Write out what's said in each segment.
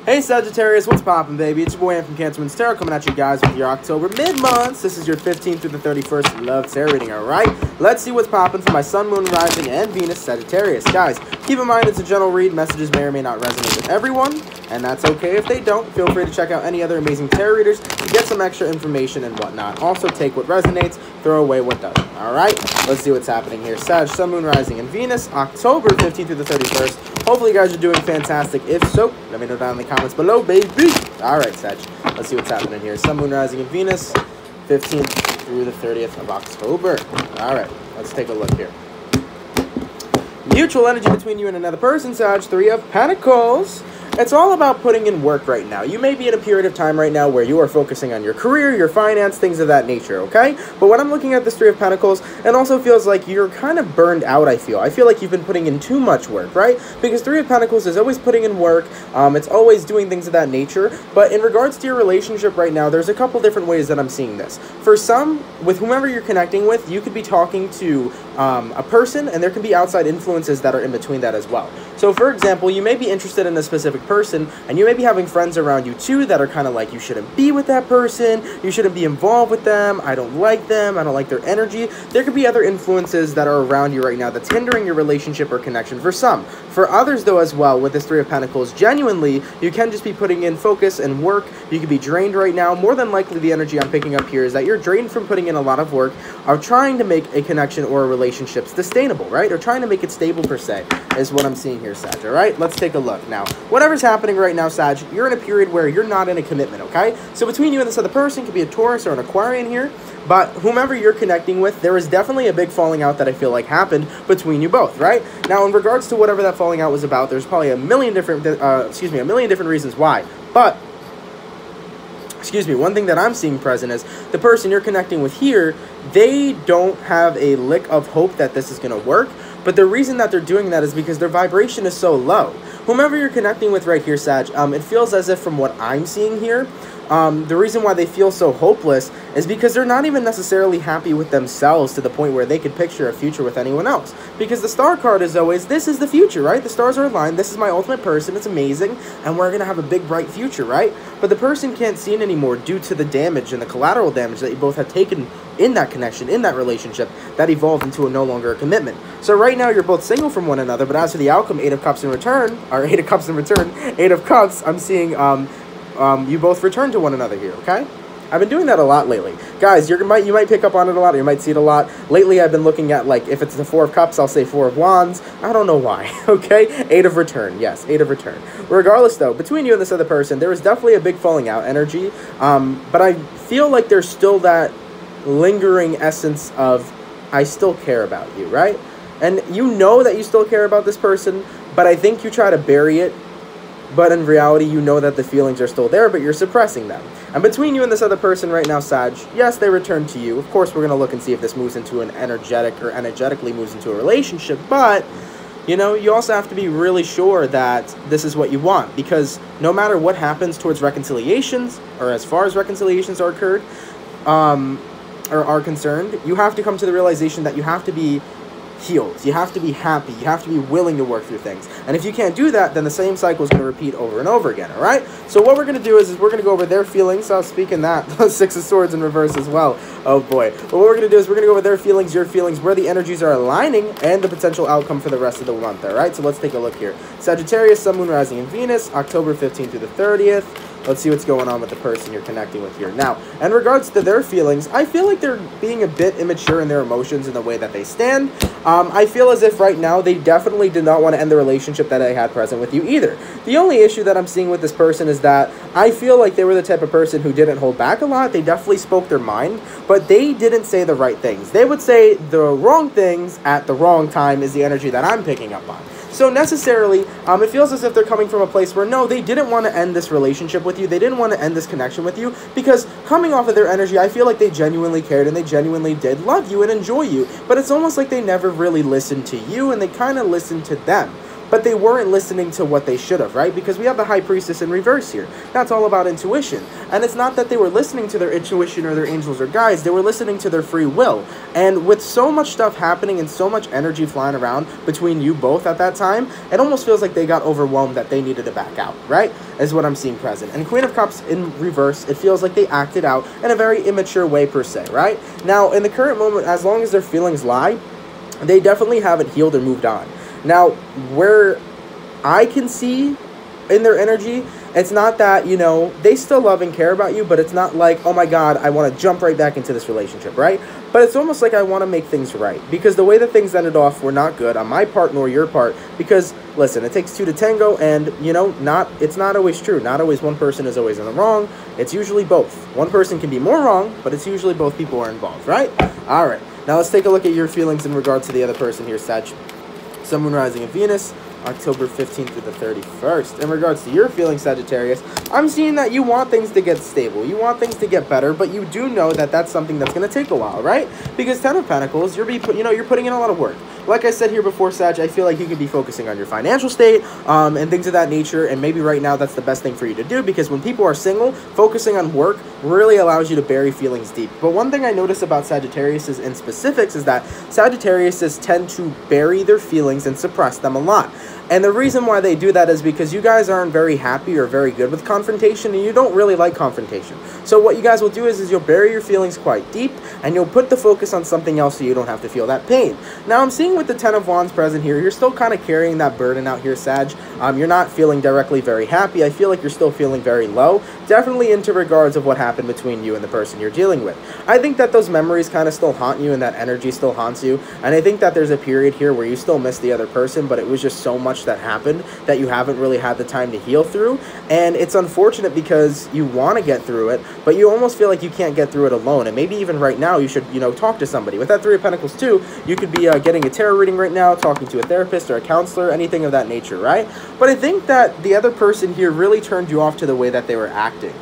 Hey Sagittarius, what's poppin', baby? It's your boy Ant from Cancerman's Tarot coming at you guys with your October mid-months. This is your 15th through the 31st love tarot reading, alright? Let's see what's poppin' for my Sun, Moon, Rising, and Venus Sagittarius. Guys, keep in mind it's a general read. Messages may or may not resonate with everyone, and that's okay if they don't. Feel free to check out any other amazing tarot readers to get some extra information and whatnot. Also, take what resonates, throw away what doesn't, alright? Let's see what's happening here. Sag, Sun, Moon, Rising, and Venus, October 15th through the 31st. Hopefully you guys are doing fantastic. If so, let me know down in the comments below, baby. Alright, Sag. Let's see what's happening here. Sun, Moon, Rising, and Venus, 15th through the 30th of October. Alright, let's take a look here. Mutual energy between you and another person, Sag. 3 of Pentacles. It's all about putting in work right now. You may be in a period of time right now where you are focusing on your career, your finance, things of that nature, okay? But when I'm looking at this 3 of Pentacles, it also feels like you're kind of burned out, I feel. I feel like you've been putting in too much work, right? Because 3 of Pentacles is always putting in work. It's always doing things of that nature. But in regards to your relationship right now, there's a couple different ways that I'm seeing this. For some, with whomever you're connecting with, you could be talking to a person, and there can be outside influences that are in between that as well. So, for example, you may be interested in a specific person, and you may be having friends around you too that are kind of like, you shouldn't be with that person, you shouldn't be involved with them, I don't like them, I don't like their energy. There could be other influences that are around you right now that's hindering your relationship or connection for some. For others, though, as well, with this 3 of Pentacles, genuinely, you can just be putting in focus and work. You could be drained right now. More than likely, the energy I'm picking up here is that you're drained from putting in a lot of work, of trying to make a connection or a relationship sustainable, right? Or trying to make it stable, per se, is what I'm seeing here, Sag, all right? Let's take a look. Now, whatever's happening right now, Sag, you're in a period where you're not in a commitment, okay? So between you and this other person, could be a Taurus or an Aquarian here, but whomever you're connecting with, there is definitely a big falling out that I feel like happened between you both, right? Now, in regards to whatever that falling out was about, there's probably a million different reasons why, but one thing that I'm seeing present is the person you're connecting with here, they don't have a lick of hope that this is going to work, but the reason that they're doing that is because their vibration is so low. Whomever you're connecting with right here, Sag, it feels as if from what I'm seeing here, the reason why they feel so hopeless is because they're not even necessarily happy with themselves to the point where they could picture a future with anyone else. Because the star card is always, this is the future, right? The stars are aligned, this is my ultimate person, it's amazing, and we're going to have a big, bright future, right? But the person can't see it anymore due to the damage and the collateral damage that you both have taken in that connection, in that relationship, that evolved into a no longer a commitment. So right now, you're both single from one another, but as for the outcome, 8 of Cups in return, or 8 of Cups in return, 8 of Cups, I'm seeing, you both return to one another here, okay? I've been doing that a lot lately. Guys, you might pick up on it a lot, or you might see it a lot. Lately, I've been looking at, like, if it's the 4 of Cups, I'll say 4 of Wands. I don't know why, okay? 8 of Return, yes, 8 of Return. Regardless, though, between you and this other person, there is definitely a big falling out energy, but I feel like there's still that lingering essence of, I still care about you, right? And you know that you still care about this person, but I think you try to bury it. But in reality, you know that the feelings are still there, but you're suppressing them. And between you and this other person right now, Sag, yes, they return to you. Of course, we're going to look and see if this moves into an energetically moves into a relationship. But, you know, you also have to be really sure that this is what you want. Because no matter what happens towards reconciliations, or as far as reconciliations are occurred, or are concerned, you have to come to the realization that you have to be healed. You have to be happy. You have to be willing to work through things. And if you can't do that, then the same cycle is going to repeat over and over again, all right? So what we're going to do is we're going to go over their feelings. So speaking that, 6 of Swords in reverse as well. Oh, boy. But what we're going to do is we're going to go over their feelings, your feelings, where the energies are aligning, and the potential outcome for the rest of the month, all right? So let's take a look here. Sagittarius, Sun, Moon, Rising, and Venus, October 15th through the 30th. Let's see what's going on with the person you're connecting with here. Now, in regards to their feelings, I feel like they're being a bit immature in their emotions in the way that they stand. I feel as if right now they definitely did not want to end the relationship that I had present with you either. The only issue that I'm seeing with this person is that I feel like they were the type of person who didn't hold back a lot. They definitely spoke their mind, but they didn't say the right things. They would say the wrong things at the wrong time is the energy that I'm picking up on. So necessarily, it feels as if they're coming from a place where, no, they didn't want to end this relationship with you. They didn't want to end this connection with you because coming off of their energy, I feel like they genuinely cared and they genuinely did love you and enjoy you. But it's almost like they never really listened to you and they kind of listened to them. but they weren't listening to what they should have, right? Because we have the High Priestess in reverse here. That's all about intuition. And it's not that they were listening to their intuition or their angels or guides, they were listening to their free will. And with so much stuff happening and so much energy flying around between you both at that time, it almost feels like they got overwhelmed that they needed to back out, right? Is what I'm seeing present. And Queen of Cups in reverse, it feels like they acted out in a very immature way per se, right? Now, in the current moment, as long as their feelings lie, they definitely haven't healed or moved on. Now, where I can see in their energy, it's not that, you know, they still love and care about you, but it's not like, oh my God, I want to jump right back into this relationship, right? But it's almost like I want to make things right, because the way that things ended off were not good on my part nor your part, because, listen, it takes two to tango, and, you know, it's not always true. Not always one person is always in the wrong. It's usually both. One person can be more wrong, but it's usually both people are involved, right? All right. Now let's take a look at your feelings in regards to the other person here, Sag. Sun, Moon, Rising, and Venus, October 15th through the 31st. In regards to your feelings, Sagittarius, I'm seeing that you want things to get stable. You want things to get better, but you do know that that's something that's going to take a while, right? Because Ten of Pentacles, you're putting in a lot of work. Like I said here before, Sag, I feel like you could be focusing on your financial state and things of that nature, and maybe right now that's the best thing for you to do, because when people are single, focusing on work really allows you to bury feelings deep. But one thing I notice about Sagittarius in specifics is that Sagittarius tend to bury their feelings and suppress them a lot. And the reason why they do that is because you guys aren't very happy or very good with confrontation, and you don't really like confrontation. So what you guys will do is you'll bury your feelings quite deep, and you'll put the focus on something else so you don't have to feel that pain. Now, I'm seeing with the Ten of Wands present here, you're still kind of carrying that burden out here, Sag. You're not feeling directly very happy. I feel like you're still feeling very low, definitely into regards of what happened between you and the person you're dealing with. I think that those memories kind of still haunt you, and that energy still haunts you, and I think that there's a period here where you still miss the other person, but it was just so much that happened that you haven't really had the time to heal through. And it's unfortunate because you want to get through it, but you almost feel like you can't get through it alone. And maybe even right now you should, you know, talk to somebody. With that Three of Pentacles too, you could be getting a tarot reading right now, talking to a therapist or a counselor, anything of that nature, right? But I think that the other person here really turned you off to the way that they were acting.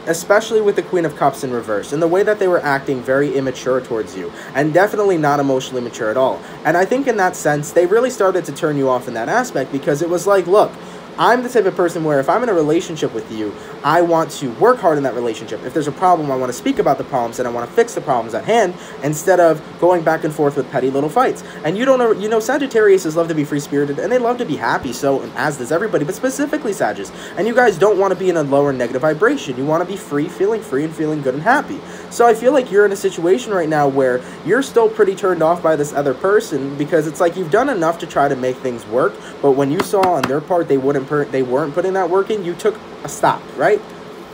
Especially with the Queen of Cups in reverse, and the way that they were acting very immature towards you, and definitely not emotionally mature at all. And I think in that sense, they really started to turn you off in that aspect, because it was like, look, I'm the type of person where if I'm in a relationship with you, I want to work hard in that relationship. If there's a problem, I want to speak about the problems, and I want to fix the problems at hand instead of going back and forth with petty little fights. And you don't know, you know, Sagittarius love to be free-spirited, and they love to be happy, so as does everybody, but specifically Sagittarius. And you guys don't want to be in a lower negative vibration. You want to be free and feeling good and happy. So I feel like you're in a situation right now where you're still pretty turned off by this other person, because it's like you've done enough to try to make things work, but when you saw on their part they weren't putting that work in, you took a stop, right?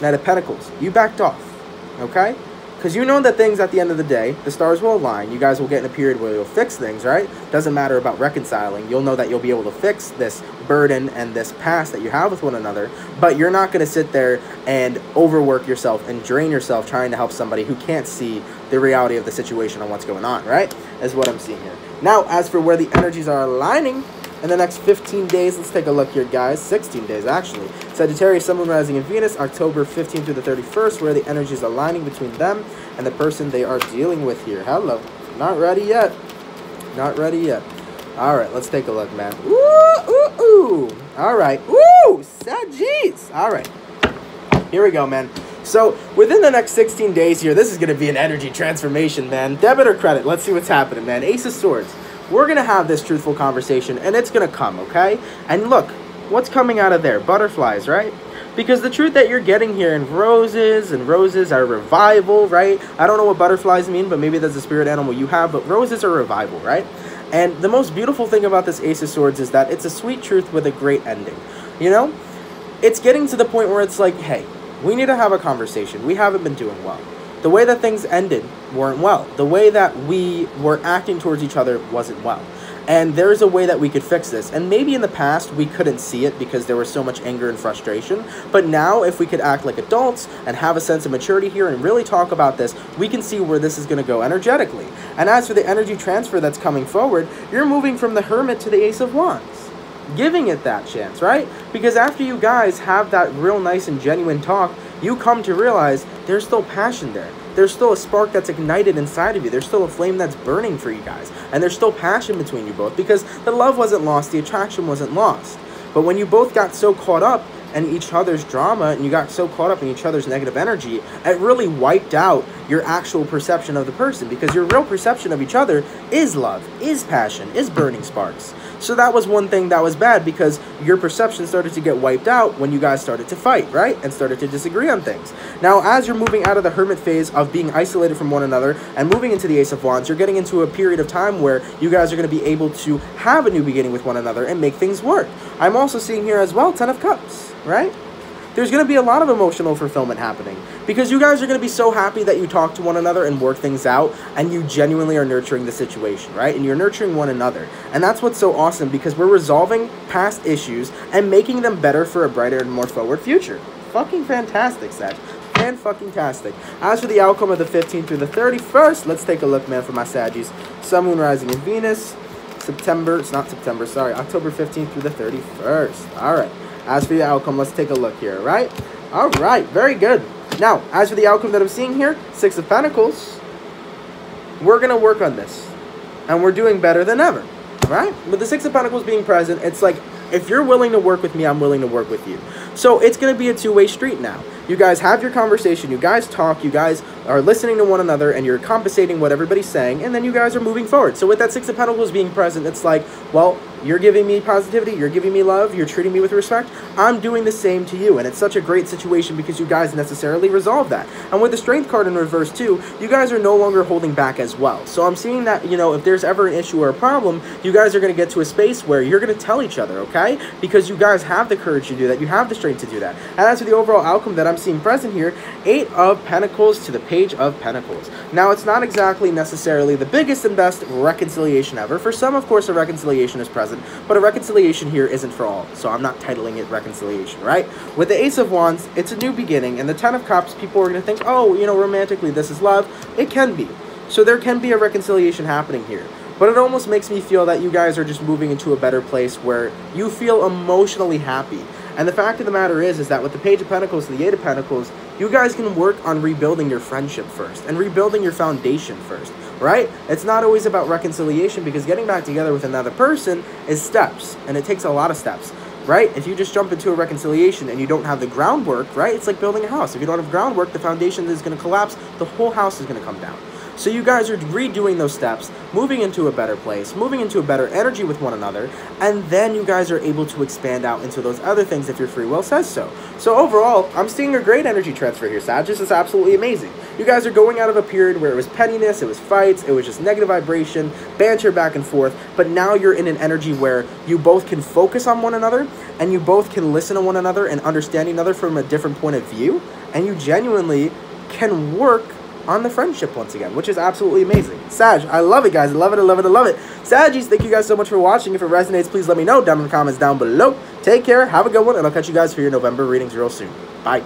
Knight of Pentacles, you backed off, okay? Because you know that things at the end of the day, the stars will align. You guys will get in a period where you'll fix things, right? Doesn't matter about reconciling. You'll know that you'll be able to fix this burden and this past that you have with one another, but you're not going to sit there and overwork yourself and drain yourself trying to help somebody who can't see the reality of the situation and what's going on, right? Is what I'm seeing here. Now, as for where the energies are aligning in the next 15 days, let's take a look here, guys. 16 days, actually. Sagittarius, Sun, Moon, Rising, and Venus, October 15th through the 31st, where the energy is aligning between them and the person they are dealing with here. Hello. Not ready yet. Not ready yet. All right, let's take a look, man. Ooh, ooh, ooh. All right. Ooh, Saggies. All right. Here we go, man. So, within the next 16 days here, this is going to be an energy transformation, man. Debit or credit? Let's see what's happening, man. Ace of Swords. We're going to have this truthful conversation, and it's going to come, okay? And look, what's coming out of there? Butterflies, right? Because the truth that you're getting here in roses, and roses are revival, right? I don't know what butterflies mean, but maybe that's a spirit animal you have, but roses are revival, right? And the most beautiful thing about this Ace of Swords is that it's a sweet truth with a great ending, you know? It's getting to the point where it's like, hey, we need to have a conversation. We haven't been doing well. The way that things ended weren't well. The way that we were acting towards each other wasn't well. And there's a way that we could fix this. And maybe in the past we couldn't see it because there was so much anger and frustration. But now if we could act like adults and have a sense of maturity here and really talk about this, we can see where this is going to go energetically. And as for the energy transfer that's coming forward, you're moving from the Hermit to the Ace of Wands, giving it that chance, right? Because after you guys have that real nice and genuine talk, you come to realize there's still passion there. there's still a spark that's ignited inside of you. There's still a flame that's burning for you guys. And there's still passion between you both because the love wasn't lost, the attraction wasn't lost. But when you both got so caught up in each other's drama and you got so caught up in each other's negative energy, it really wiped out your actual perception of the person, because your real perception of each other is love, is passion, is burning sparks. So that was one thing that was bad, because your perception started to get wiped out when you guys started to fight, right? And started to disagree on things. Now, as you're moving out of the hermit phase of being isolated from one another and moving into the Ace of Wands, you're getting into a period of time where you guys are going to be able to have a new beginning with one another and make things work. I'm also seeing here as well, Ten of Cups, right? There's going to be a lot of emotional fulfillment happening, because you guys are going to be so happy that you talk to one another and work things out, and you genuinely are nurturing the situation, right? And you're nurturing one another. And that's what's so awesome, because we're resolving past issues and making them better for a brighter and more forward future. Fucking fantastic, Sag. Fan-fucking-tastic. As for the outcome of the 15th through the 31st, let's take a look, man, for my Saggies. Sun, Moon, Rising, and Venus. October 15th through the 31st. All right. As for the outcome, let's take a look here, right? All right, very good. Now, as for the outcome that I'm seeing here, Six of Pentacles, we're going to work on this, and we're doing better than ever, right? With the Six of Pentacles being present, it's like, if you're willing to work with me, I'm willing to work with you. So it's going to be a two-way street now. You guys have your conversation, you guys talk, you guys are listening to one another, and you're compensating what everybody's saying, and then you guys are moving forward. So with that Six of Pentacles being present, it's like, well, you're giving me positivity, you're giving me love, you're treating me with respect, I'm doing the same to you. And it's such a great situation because you guys necessarily resolve that. And with the Strength card in reverse too, you guys are no longer holding back as well. So I'm seeing that, you know, if there's ever an issue or a problem, you guys are going to get to a space where you're going to tell each other, okay? Because you guys have the courage to do that, you have the strength to do that. And as for the overall outcome that I'm seeing present here, Eight of Pentacles to the Page of Pentacles. Now, it's not exactly necessarily the biggest and best reconciliation ever. For some, of course, a reconciliation is present, but a reconciliation here isn't for all, so I'm not titling it reconciliation, right? With the Ace of Wands, it's a new beginning, and the Ten of Cups, people are going to think, oh, you know, romantically, this is love. It can be. So there can be a reconciliation happening here. But it almost makes me feel that you guys are just moving into a better place where you feel emotionally happy. And the fact of the matter is that with the Page of Pentacles and the Eight of Pentacles, you guys can work on rebuilding your friendship first and rebuilding your foundation first, right? It's not always about reconciliation, because getting back together with another person is steps, and it takes a lot of steps, right? If you just jump into a reconciliation and you don't have the groundwork, right? It's like building a house. If you don't have groundwork, the foundation is going to collapse. The whole house is going to come down. So you guys are redoing those steps, moving into a better place, moving into a better energy with one another, and then you guys are able to expand out into those other things if your free will says so. So overall, I'm seeing a great energy transfer here, Sag. This is absolutely amazing. You guys are going out of a period where it was pettiness, it was fights, it was just negative vibration, banter back and forth, but now you're in an energy where you both can focus on one another, and you both can listen to one another and understand each other from a different point of view, and you genuinely can work on the friendship once again, which is absolutely amazing. Sag, I love it, guys. I love it, I love it, I love it. Saggies, thank you guys so much for watching. If it resonates, please let me know down in the comments down below. Take care, have a good one, and I'll catch you guys for your November readings real soon. Bye.